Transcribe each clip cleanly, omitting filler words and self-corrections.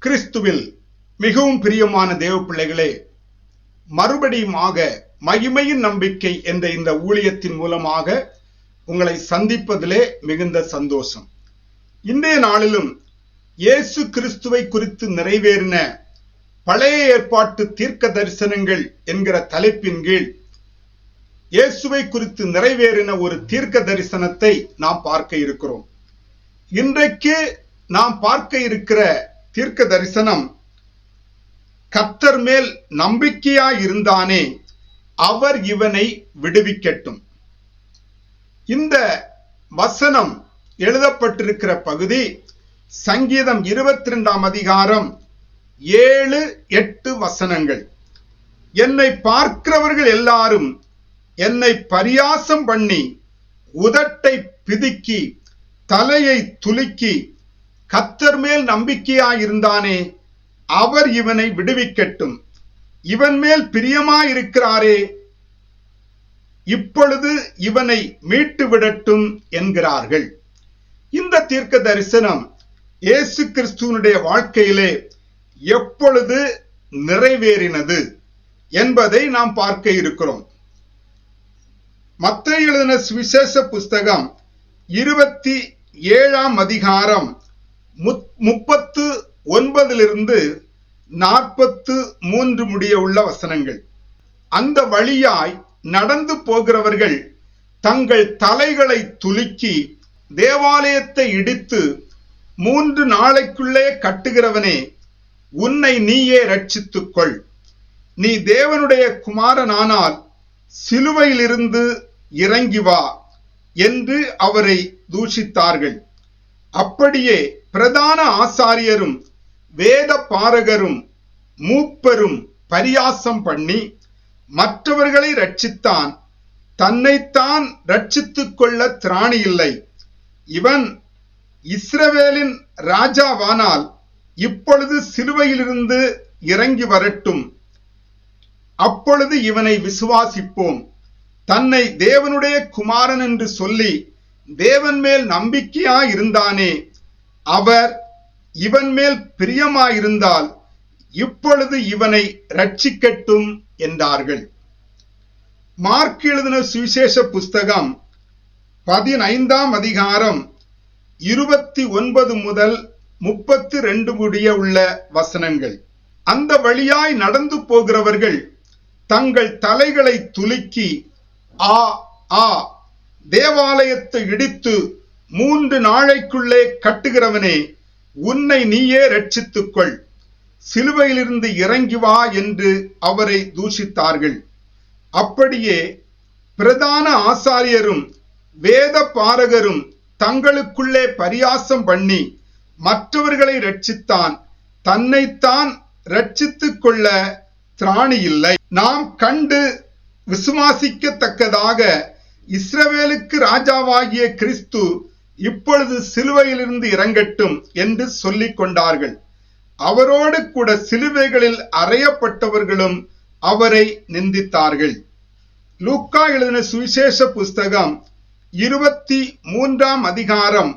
கிறிஸ்துவில் மிகவும் பிரியமான தேவ பிள்ளைகளே, மறுபடியுமாக மகிமையின் நம்பிக்கை என்ற இந்த ஊழியத்தின் மூலமாக உங்களை சந்திப்பதிலே மிகுந்த சந்தோஷம். இன்றைய நாளிலும் இயேசு கிறிஸ்துவை குறித்து நிறைவேறின பழைய ஏற்பாட்டு தீர்க்க தரிசனங்கள் என்கிற தலைப்பின் கீழ் இயேசுவை குறித்து நிறைவேறின ஒரு தீர்க்க தரிசனத்தை நாம் பார்க்க இருக்கிறோம். இன்றைக்கு நாம் பார்க்க இருக்கிற தீர்க்க தரிசனம், கர்த்தர் மேல் நம்பிக்கையாய் இருந்தானே அவர் இவனை விடுவிக்கட்டும். இந்த வசனம் எழுதப்பட்டிருக்கிற பகுதி சங்கீதம் 22 அதிகாரம் 7-8 வசனங்கள். என்னை பார்க்கிறவர்கள் எல்லாரும் என்னை பரியாசம் பண்ணி உதட்டை பிதுக்கி தலையை துலுக்கி, கர்த்தர் மேல் நம்பிக்கையாயிருந்தானே அவர் இவனை விடுவிக்கட்டும், இவன் மேல் பிரியமாயிருக்கிறாரே இப்பொழுது இவனை மீட்டு விடட்டும் என்கிறார்கள். இந்த தீர்க்க தரிசனம் இயேசு கிறிஸ்துவனுடைய வாழ்க்கையிலே எப்பொழுது நிறைவேறினது என்பதை நாம் பார்க்க இருக்கிறோம். மத்தேயு எழுதின சுவிசேஷ புஸ்தகம் 27 அதிகாரம் 39 43 முடிய உள்ள வசனங்கள். அந்த வழியாய் நடந்து போகிறவர்கள் தங்கள் தலைகளை துலுக்கி தேவாலயத்தை இடித்து 3 நாளைக்குள்ளே கட்டுகிறவனே, உன்னை நீயே ரட்சித்துக்கொள். நீ தேவனுடைய குமாரனானால் சிலுவையிலிருந்து இறங்கி வா என்று அவரை தூஷித்தார்கள். அப்படியே பிரதான ஆசாரியரும் வேத பாரகரும் மூப்பரும் பரியாசம் பண்ணி மற்றவர்களை ரட்சித்தான், தன்னைத்தான் ரட்சித்துக் கொள்ள திராணி இல்லை. இவன் இஸ்ரவேலின் ராஜாவானால் இப்பொழுது சிலுவையிலிருந்து இறங்கி வரட்டும், அப்பொழுது இவனை விசுவாசிப்போம். தன்னை தேவனுடைய குமாரன் என்று சொல்லி தேவன் மேல் நம்பிக்கையாயிருந்தானே அவர் இவன் மேல் பிரியமாயிருந்தால் இப்பொழுது இவனை ரட்சிக்கட்டும் என்றார்கள். மார்க் எழுதின சுவிசேஷ புஸ்தகம் 15 அதிகாரம் 29 முதல் 32 முடிய உள்ள வசனங்கள். அந்த வழியாய் நடந்து போகிறவர்கள் தங்கள் தலைகளை துலுக்கி, ஆ ஆ தேவாலயத்தை இடித்து 3 நாளைக்குள்ளே கட்டுகிறவனே, உன்னை நீயே ரட்சித்துக்கொள், சிலுவையிலிருந்து இறங்கி வா என்று அவரை தூஷித்தார்கள். அப்படியே பிரதான ஆசாரியரும் வேத பாரகரும் தங்களுக்குள்ளே பரியாசம் பண்ணி மற்றவர்களை ரட்சித்தான், தன்னைத்தான் ரட்சித்துக் கொள்ள திராணி இல்லை. நாம் கண்டு விசுவாசிக்கத்தக்கதாக இஸ்ரவேலுக்கு ராஜாவாகிய கிறிஸ்து இப்பொழுது சிலுவையிலிருந்து இறங்கட்டும் என்று சொல்லிக் கொண்டார்கள். அவரோடு கூட சிலுவைகளில் அறையப்பட்டவர்களும் அவரை நிந்தித்தார்கள். லூக்கா எழுதின சுவிசேஷ புஸ்தகம் 23 அதிகாரம்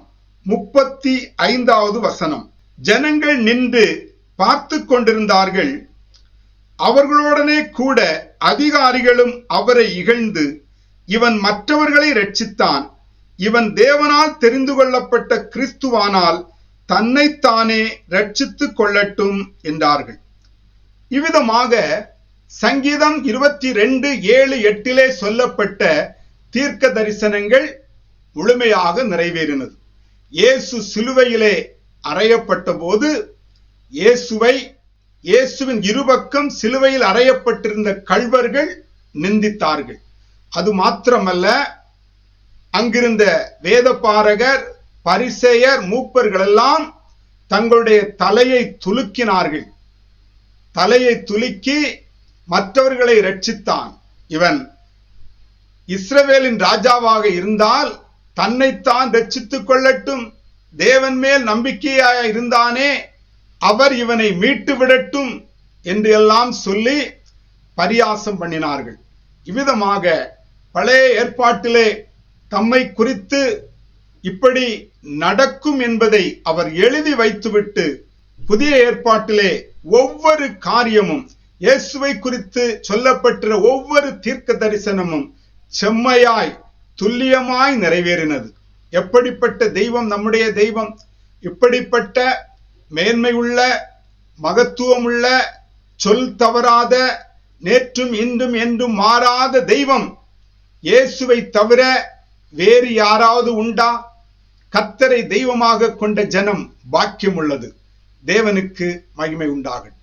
35 வசனம். ஜனங்கள் நின்று பார்த்து கொண்டிருந்தார்கள். அவர்களுடனே கூட அதிகாரிகளும் அவரை இகழ்ந்து, இவன் மற்றவர்களை ரட்சித்தான், இவன் தேவனால் தெரிந்து கொள்ளப்பட்ட கிறிஸ்துவானால் தன்னைத்தானே ரட்சித்துக் கொள்ளட்டும் என்றார்கள். இவ்விதமாக சங்கீதம் 22:7-8 சொல்லப்பட்ட தீர்க்க தரிசனங்கள் முழுமையாக நிறைவேறினது. இயேசு சிலுவையிலே அறையப்பட்ட போது இயேசுவின் இருபக்கம் சிலுவையில் அறையப்பட்டிருந்த கள்வர்கள் நிந்தித்தார்கள். அது மாத்திரமல்ல, அங்கிருந்த வேத பாரகர், பரிசேயர், மூப்பர்கள் எல்லாம் தங்களுடைய தலையை துலுக்கினார்கள். தலையை துலுக்கி மற்றவர்களை ரட்சித்தான், இவன் இஸ்ரவேலின் ராஜாவாக இருந்தால் தன்னைத்தான் ரட்சித்துக் கொள்ளட்டும், தேவன் மேல் நம்பிக்கையாய் இருந்தானே அவர் இவனை மீட்டு விடட்டும் என்று எல்லாம் சொல்லி பரியாசம் பண்ணினார்கள். இவ்விதமாக பழைய ஏற்பாட்டிலே தம்மை குறித்து இப்படி நடக்கும் என்பதை அவர் எழுதி வைத்துவிட்டு புதிய ஏற்பாட்டிலே ஒவ்வொரு காரியமும், இயேசுவை குறித்து சொல்லப்பட்ட ஒவ்வொரு தீர்க்க தரிசனமும் செம்மையாய் துல்லியமாய் நிறைவேறினது. எப்படிப்பட்ட தெய்வம் நம்முடைய தெய்வம்! இப்படிப்பட்ட மேன்மையுள்ள, மகத்துவமுள்ள, சொல் தவறாத, நேற்றும் இன்றும் என்றும் மாறாத தெய்வம் இயேசுவை தவிர வேறு யாராவது உண்டா? கர்த்தரை தெய்வமாக கொண்ட ஜனம் பாக்கியம் உள்ளது. தேவனுக்கு மகிமை உண்டாகட்டும்.